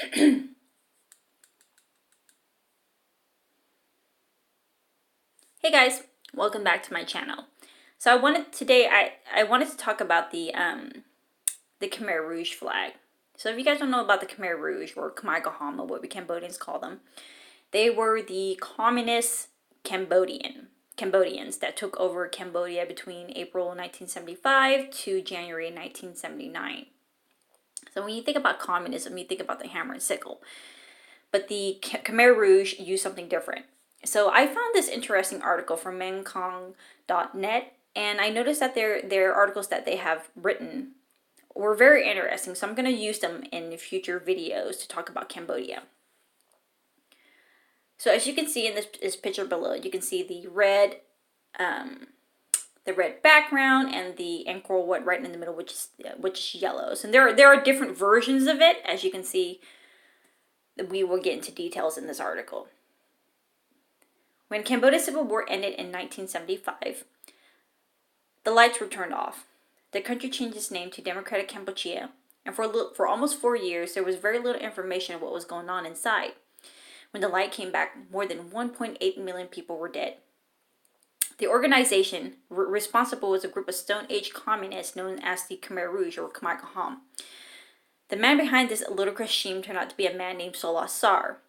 Hey guys, welcome back to my channel. So I wanted to talk about the Khmer Rouge flag. So if you guys don't know about the Khmer Rouge, or Khmer Rouge, what we Cambodians call them, they were the communist Cambodians that took over Cambodia between April 1975 to January 1979. So when you think about communism, you think about the hammer and sickle. But the Khmer Rouge used something different. So I found this interesting article from Mekong.net, and I noticed that their articles that they have written were very interesting. So I'm going to use them in future videos to talk about Cambodia. So as you can see in this picture below, you can see the red background and the Angkor Wat right in the middle, which is yellow. So there are different versions of it, as you can see. We will get into details in this article. When Cambodia's civil war ended in 1975, the lights were turned off. The country changed its name to Democratic Cambodia, and for almost 4 years, there was very little information of what was going on inside. When the light came back, more than 1.8 million people were dead. The organization responsible was a group of Stone Age communists known as the Khmer Rouge, or Khmer Rouge. The man behind this ludicrous scheme turned out to be a man named Sola Sar,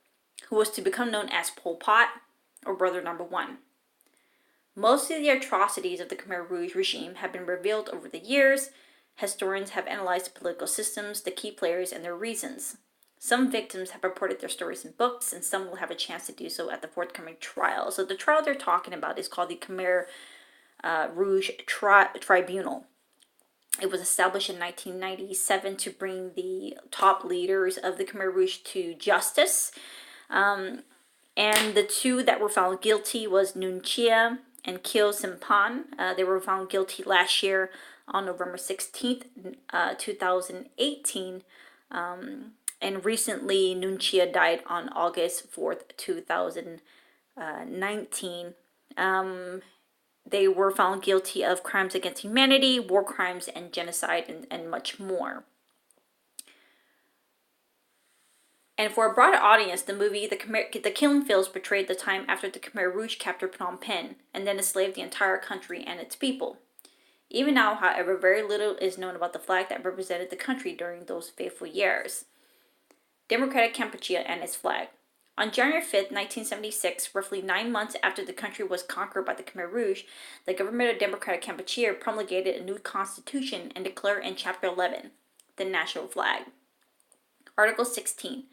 who was to become known as Pol Pot, or Brother Number One. Most of the atrocities of the Khmer Rouge regime have been revealed over the years. Historians have analyzed the political systems, the key players, and their reasons. Some victims have reported their stories in books, and some will have a chance to do so at the forthcoming trial. So the trial they're talking about is called the Khmer Rouge Tribunal. It was established in 1997 to bring the top leaders of the Khmer Rouge to justice. And the two that were found guilty was Nun Chia and Kyo Simpan. They were found guilty last year on November 16th, 2018. And recently, Nun Chia died on August 4th, 2019. They were found guilty of crimes against humanity, war crimes, and genocide, and much more. And for a broader audience, the movie The Killing Fields portrayed the time after the Khmer Rouge captured Phnom Penh and then enslaved the entire country and its people. Even now, however, very little is known about the flag that represented the country during those fateful years. Democratic Cambodia and its flag. On January 5th, 1976, roughly 9 months after the country was conquered by the Khmer Rouge, the government of Democratic Cambodia promulgated a new constitution and declared in Chapter 11, the national flag. Article 16.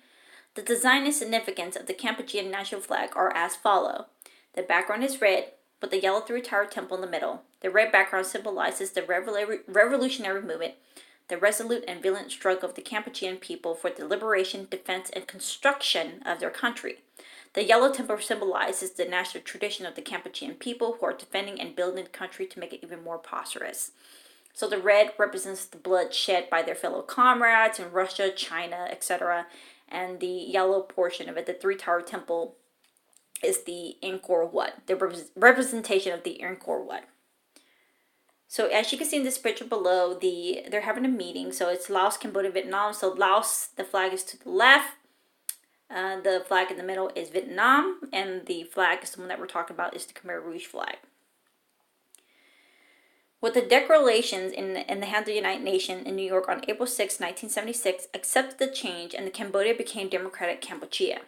The design and significance of the Cambodian national flag are as follows. The background is red, with the yellow three-towered temple in the middle. The red background symbolizes the revolutionary movement, the resolute and valiant struggle of the Cambodian people for the liberation, defense, and construction of their country. The yellow temple symbolizes the national tradition of the Cambodian people who are defending and building the country to make it even more prosperous. So the red represents the blood shed by their fellow comrades in Russia, China, etc., and the yellow portion of it, the three-tower temple, is the Angkor Wat, the representation of the Angkor Wat. So as you can see in this picture below, they're having a meeting. So it's Laos, Cambodia, Vietnam. So Laos, the flag is to the left. The flag in the middle is Vietnam. And the flag is the one that we're talking about is the Khmer Rouge flag. With the declarations in the hands of the United Nations in New York on April 6, 1976, accepted the change and Cambodia became Democratic Cambodia.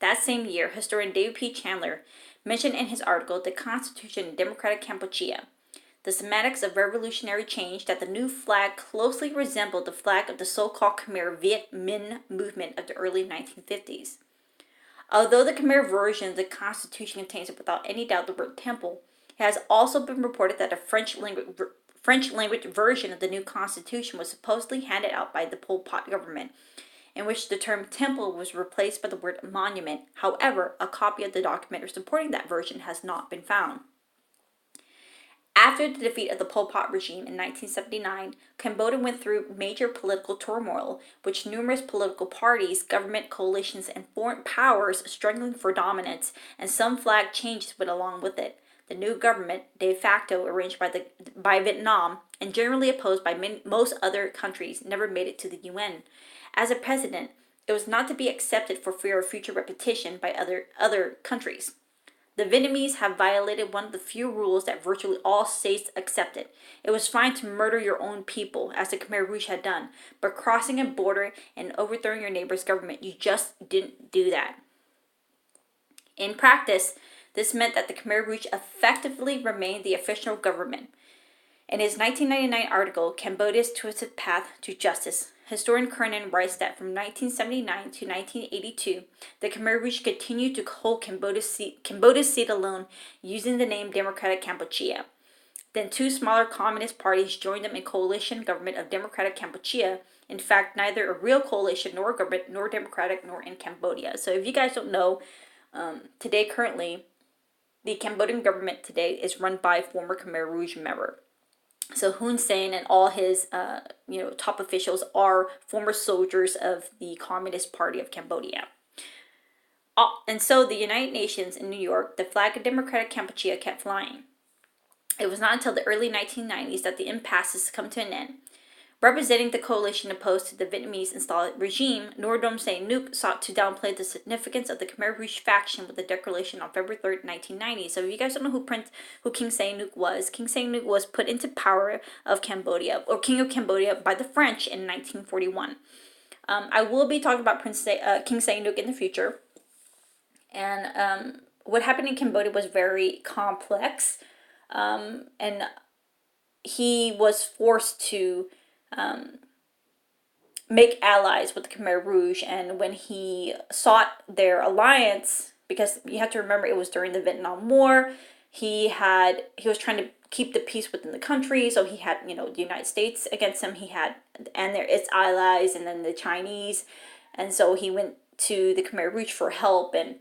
That same year, historian David P. Chandler mentioned in his article, The Constitution of Democratic Cambodia, the semantics of revolutionary change, that the new flag closely resembled the flag of the so-called Khmer Viet Minh movement of the early 1950s. Although the Khmer version of the Constitution contains without any doubt the word temple, it has also been reported that a French language version of the new constitution was supposedly handed out by the Pol Pot government, in which the term temple was replaced by the word monument. However, a copy of the document supporting that version has not been found. After the defeat of the Pol Pot regime in 1979, Cambodia went through major political turmoil, with numerous political parties, government coalitions, and foreign powers struggling for dominance, and some flag changes went along with it. The new government, de facto arranged by Vietnam and generally opposed by most other countries, never made it to the UN. As a president, It was not to be accepted for fear of future repetition by other countries. The Vietnamese have violated one of the few rules that virtually all states accepted. It was fine to murder your own people, as the Khmer Rouge had done, but crossing a border and overthrowing your neighbor's government, you just didn't do that. In practice, this meant that the Khmer Rouge effectively remained the official government. In his 1999 article, Cambodia's Twisted Path to Justice, historian Kernan writes that from 1979 to 1982, the Khmer Rouge continued to hold Cambodia's seat alone, using the name Democratic Kampuchea. Then two smaller communist parties joined them in coalition government of Democratic Kampuchea. In fact, neither a real coalition nor government, nor democratic, nor in Cambodia. So if you guys don't know, today currently, the Cambodian government today is run by a former Khmer Rouge member. So Hun Sen and all his, top officials are former soldiers of the Communist Party of Cambodia. And so the United Nations in New York, the flag of Democratic Kampuchea kept flying. It was not until the early 1990s that the impasses come to an end. Representing the coalition opposed to the Vietnamese-installed regime, Nordom Sihanouk sought to downplay the significance of the Khmer Rouge faction with a declaration on February 3rd, 1990. So if you guys don't know who King Sihanouk was put into power of Cambodia, or King of Cambodia, by the French in 1941. I will be talking about King Sihanouk in the future. And what happened in Cambodia was very complex. And he was forced to make allies with the Khmer Rouge, and when he sought their alliance, because you have to remember it was during the Vietnam War, he was trying to keep the peace within the country, so he had the United States against him, its allies, and then the Chinese, and so he went to the Khmer Rouge for help, and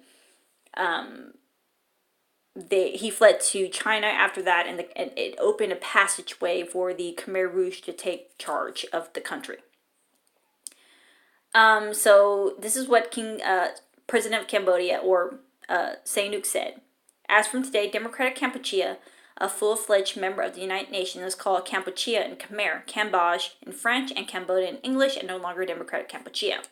he fled to China after that, and it opened a passageway for the Khmer Rouge to take charge of the country. So this is what President of Cambodia, or Sihanouk, said. As from today, Democratic Kampuchea, a full-fledged member of the United Nations, is called Kampuchea in Khmer, Cambodge in French, and Cambodia in English, and no longer Democratic Kampuchea.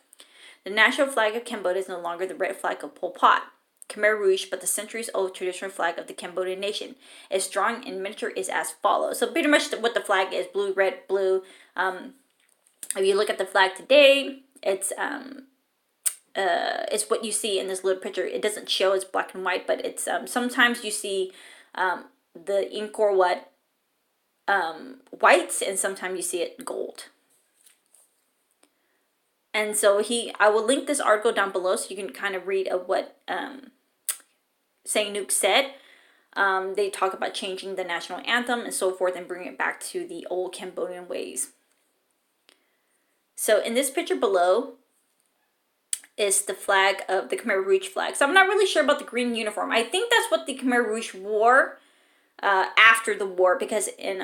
The national flag of Cambodia is no longer the red flag of Pol Pot, Khmer Rouge, but the centuries-old traditional flag of the Cambodian nation. Its drawing in miniature is as follows. So pretty much what the flag is: blue, red, blue. If you look at the flag today, it's what you see in this little picture. It doesn't show, it's black and white, but it's sometimes you see the Angkor Wat whites, and sometimes you see it gold. And so I will link this article down below so you can kind of read of what Sihanouk said. They talk about changing the national anthem and so forth, and bringing it back to the old Cambodian ways. So in this picture below is the flag of the Khmer Rouge flag. So I'm not really sure about the green uniform. I think that's what the Khmer Rouge wore after the war, because in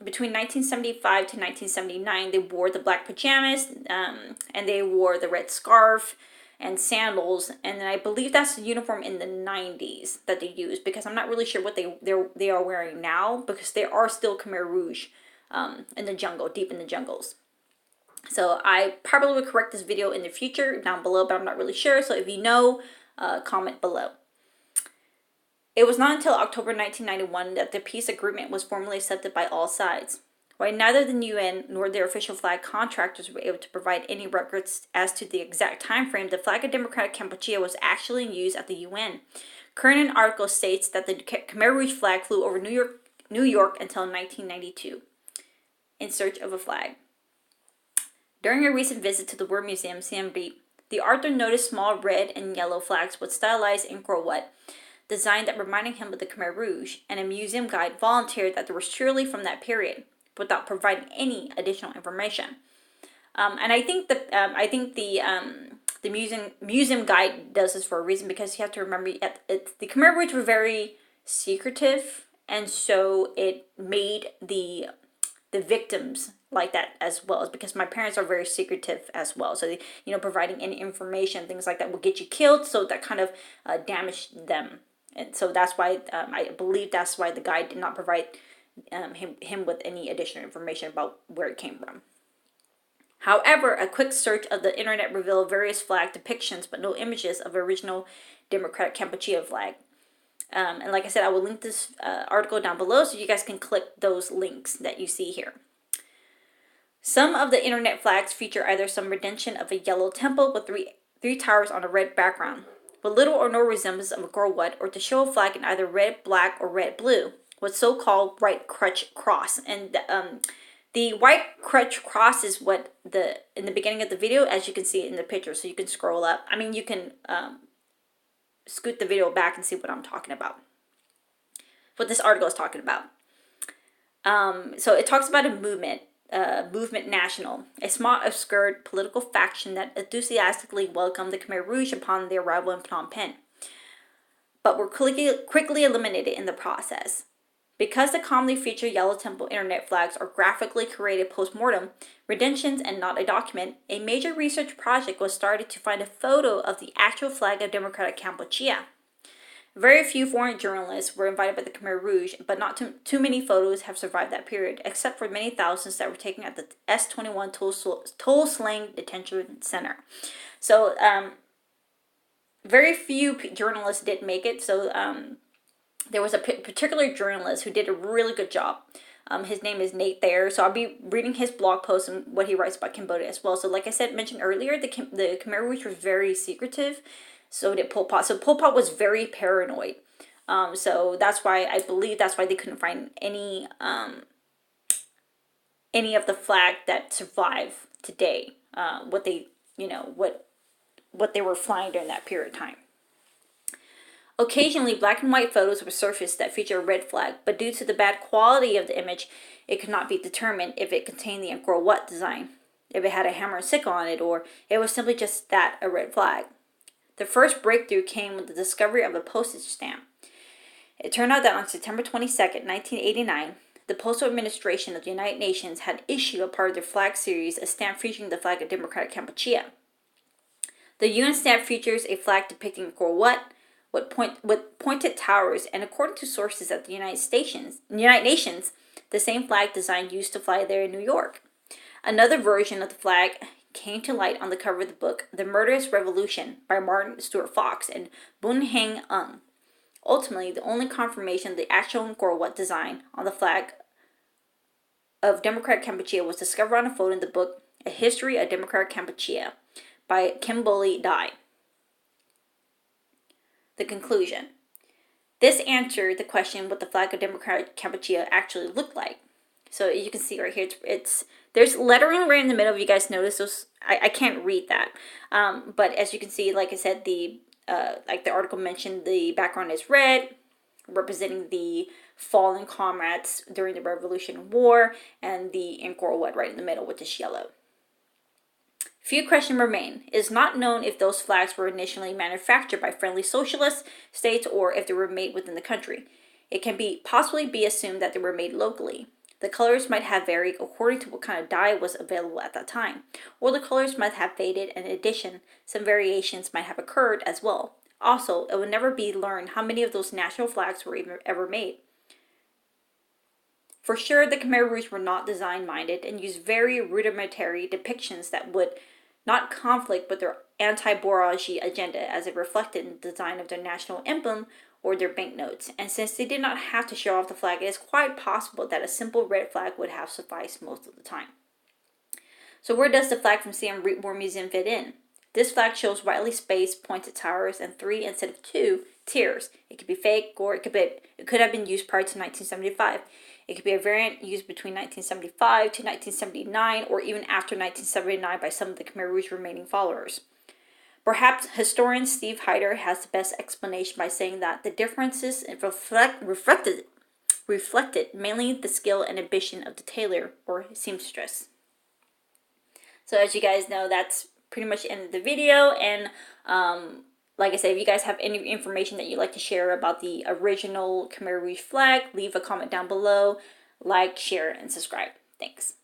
between 1975 to 1979 they wore the black pajamas, and they wore the red scarf and sandals, and then I believe that's the uniform in the 90s that they used, because I'm not really sure what they are wearing now, because they are still Khmer Rouge in the jungle, deep in the jungles. So I probably will correct this video in the future down below, but I'm not really sure. So if you know, comment below. It was not until October 1991 that the peace agreement was formally accepted by all sides. While neither the UN nor their official flag contractors were able to provide any records as to the exact time frame, the flag of Democratic Kampuchea was actually in use at the UN. Current article states that the Khmer Rouge flag flew over New York until 1992 in search of a flag. During a recent visit to the War Museum, Siem Reap, the author noticed small red and yellow flags with stylized Angkor Wat design that reminded him of the Khmer Rouge, and a museum guide volunteered that they were surely from that period, without providing any additional information. And I think the museum guide does this for a reason, because you have to remember the Khmer Rouge were very secretive, and so it made the victims like that as well, as because my parents are very secretive as well. So they, providing any information, things like that will get you killed. So that kind of damaged them, and so that's why I believe that's why the guide did not provide him with any additional information about where it came from. However, a quick search of the internet revealed various flag depictions, but no images of original Democratic Kampuchea flag. And like I said, I will link this article down below so you guys can click those links that you see here. Some of the internet flags feature either some rendition of a yellow temple with three towers on a red background, with little or no resemblance of a Angkor Wat, or to show a flag in either red, black, or red-blue, with so-called white crutch cross. And the white crutch cross is what in the beginning of the video, as you can see in the picture, so you can scroll up. I mean, you can scoot the video back and see what I'm talking about, what this article is talking about. So it talks about a movement National, a small obscure political faction that enthusiastically welcomed the Khmer Rouge upon their arrival in Phnom Penh, but were quickly eliminated in the process. Because the commonly featured Yellow Temple internet flags are graphically created post-mortem renditions and not a document, a major research project was started to find a photo of the actual flag of Democratic Kampuchea. Very few foreign journalists were invited by the Khmer Rouge, but not too many photos have survived that period, except for many thousands that were taken at the S-21 Toll Slang Detention Center. So, very few journalists did make it, so there was a particular journalist who did a really good job. His name is Nate Thayer, so I'll be reading his blog post and what he writes about Cambodia as well. So like I mentioned earlier, the Khmer Rouge was very secretive, so did Pol Pot. So Pol Pot was very paranoid. So that's why I believe that's why they couldn't find any of the flag that survived today. What they were flying during that period of time. Occasionally, black and white photos were surfaced that feature a red flag, but due to the bad quality of the image, it could not be determined if it contained the Angkor Wat design, if it had a hammer and sickle on it, or it was simply just a red flag. The first breakthrough came with the discovery of a postage stamp. It turned out that on September 22nd, 1989, the Postal Administration of the United Nations had issued a part of their flag series a stamp featuring the flag of Democratic Kampuchea. The UN stamp features a flag depicting Angkor Wat, with pointed towers, and according to sources at the United Nations, the same flag design used to fly there in New York. Another version of the flag came to light on the cover of the book The Murderous Revolution by Martin Stewart Fox and Bun Heng Ung. Ultimately, the only confirmation of the actual Angkor Wat design on the flag of Democratic Kampuchea was discovered on a photo in the book A History of Democratic Kampuchea by Kimberly Dye. The conclusion. This answered the question what the flag of Democratic Kampuchea actually looked like. So you can see right here, there's lettering right in the middle. If you guys notice those, I can't read that. But as you can see, like I said, like the article mentioned, the background is red, representing the fallen comrades during the Revolution War, and the Angkor Wat right in the middle, which is yellow. Few questions remain. It is not known if those flags were initially manufactured by friendly socialist states or if they were made within the country. It can possibly be assumed that they were made locally. The colors might have varied according to what kind of dye was available at that time, or the colors might have faded, and in addition, some variations might have occurred as well. Also, it will never be learned how many of those national flags were ever made. For sure, the Khmer Rouge were not design-minded and used very rudimentary depictions that would not conflict with their anti-bourgeoisie agenda as it reflected in the design of their national emblem or their banknotes. And since they did not have to show off the flag, it is quite possible that a simple red flag would have sufficed most of the time. So where does the flag from Siem Reap War Museum fit in? This flag shows widely spaced pointed towers and 3 instead of 2 tiers. It could be fake, or it could have been used prior to 1975. It could be a variant used between 1975 to 1979, or even after 1979 by some of the Khmer Rouge remaining followers. Perhaps historian Steve Hyder has the best explanation by saying that the differences reflected mainly the skill and ambition of the tailor or seamstress. So as you guys know, that's pretty much the end of the video, and like I said, if you guys have any information that you'd like to share about the original Khmer Rouge flag, leave a comment down below, like, share, and subscribe. Thanks.